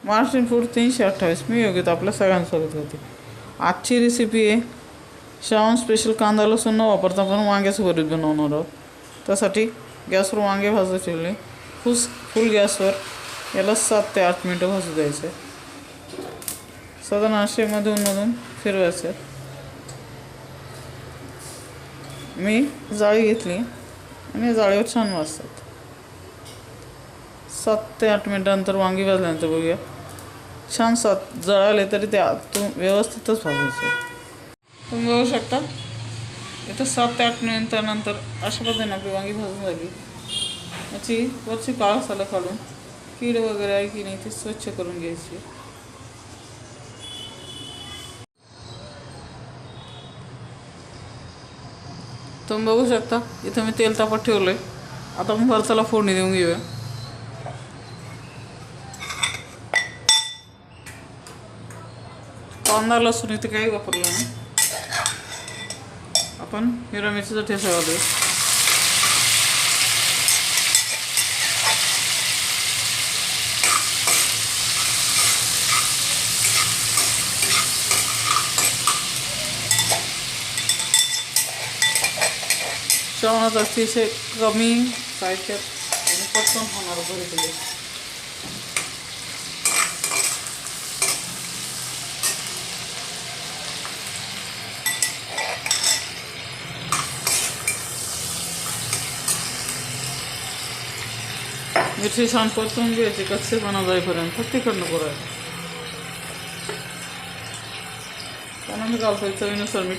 Maharashtrian food 328. मी योग्यता आपल्या सगळ्यांसोबत होते. आजची रेसिपी आहे श्रावण स्पेशल कांदा लसूण न वापरता आपण वांग्याचं भरीत बनवणार आहोत. त्यासाठी गॅसवर वांगे भाजू ठेवले. फुल गॅसवर याला 7 ते 8 मिनटं भाजू द्यायचे. साधारण असे मधून फिरवायचे. मी जाळी घेतली आणि जाळीवर छान भाजतात. 7 ते 8 मिनटानंतर वांगी भाजल्यानंतर बघूया छान जळाले तरी ते आतून व्यवस्थितच भाजायचे. तुम्ही बघू शकता इथं 7 ते 8 मिनिटानंतर अशा पद्धतीने आपली वांगी भाजून झाली. याची वरची काळा सालं काढून कीड वगैरे आहे की नाही ती स्वच्छ करून घ्यायची. तुम्ही बघू शकता इथं मी तेल तापत ठेवलं आहे. आता आपण भरताला फोडणी देऊन घेऊया. कांदा लसूण इथे काही वापरलं नाही. आपण हिरव्या मिरचीचा ठेचा घालूया. श्रावणात अतिशय कमी साहित्यात आणि पटकन होणार भरीत. मिरची छान परतून घ्यायची कच्चेपणा जाईपर्यंत तिखट नको राहायचं. त्यानंतर घालतोय चवीनुसार मीठ.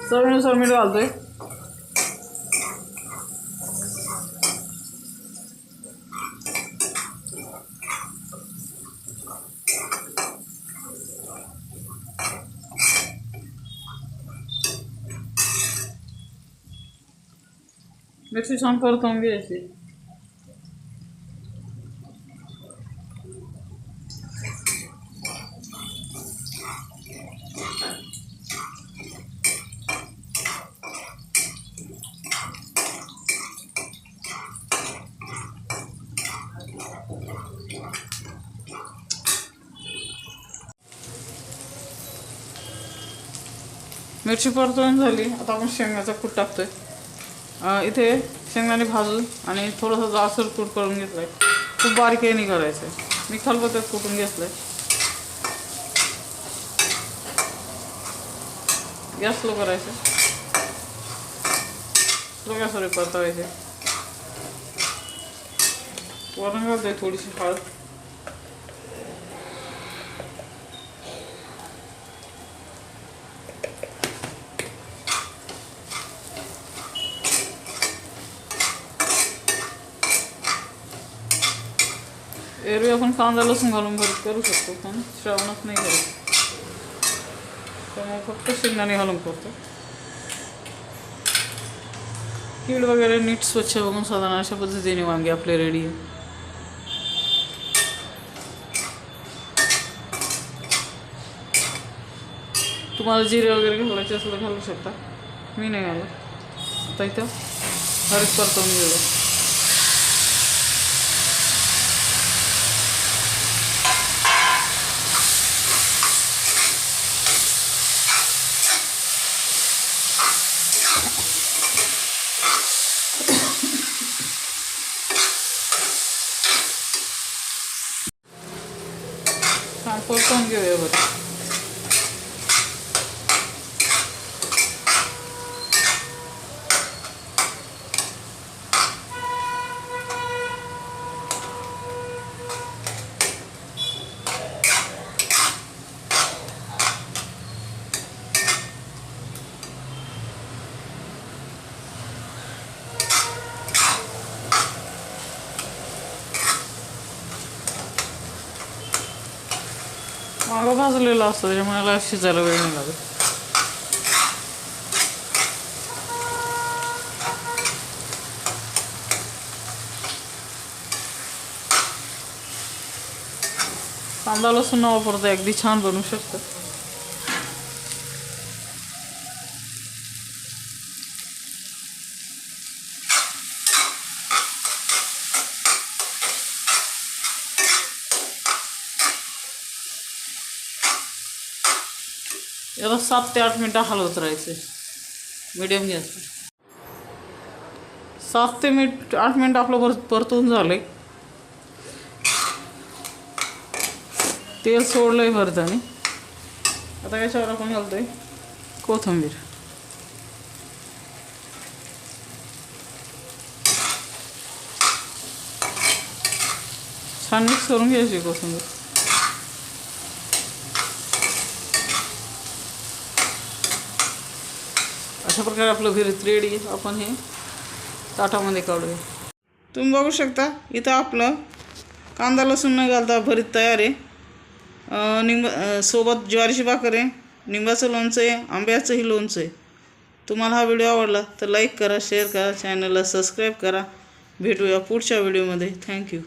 चवीनुसार मीठ घालतोय. मिरची छान परतून घ्यायची. मिरची परतून झाली. आता आपण शेंगाचा कूट टाकतोय. इथे शेंगदाणे भाजून आणि थोडंसं जाडसर कूट करून घेतलं आहे. खूप बारीकही नाही करायचं आहे. मी खलबत्त्यात कुटून घेतलं आहे. गॅस स्लो करायचं. स्लो गॅसवर परतावायचे. वरण घालतोय थोडीशी हळद. एरवी आपण कांदा लसूण घालून भरीत करू शकतो पण श्रावणात नाही करत. त्यामुळे फक्त शेंगदाणे घालून करतो. कीड वगैरे नीट स्वच्छ बघून साधारण अशा पद्धतीने वांगे आपले रेडी आहे. तुम्हाला जिरे वगैरे घालायचे असलं तर घालू शकता. मी नाही घालत. आता इथं हरीत परतवून घेऊया. छान परतवून घेऊया बरं. मागं भाजलेलं असतं त्याच्यामुळे मला शिजायला वेळ नाही लागत. कांदा लसूण न वापरता अगदी छान बनवू शकतं. याला 7 ते 8 मिनटं हलवत राहायचं मीडियम गॅसवर. 7 ते 8 मिनटं आपलं परतून झालंय. तेल सोडलंय भरतानी. आता याच्यावर आपण घालतोय कोथिंबीर. छान मिक्स करून घ्यायची कोथिंबीर. अशा प्रकारे आपलं भरीत रेडी. आपण हे ताटामध्ये काढूया. तुम्ही बघू शकता इथं आपलं कांदा लसूण न घालता भरीत तयार आहे. सोबत ज्वारीची भाकर आहे, निंबाचं लोणचं आहे, आंब्याचंही लोणचं आहे. तुम्हाला हा व्हिडिओ आवडला तर लाईक करा, शेअर करा, चॅनलला सबस्क्राईब करा. भेटूया पुढच्या व्हिडिओमध्ये. थँक्यू.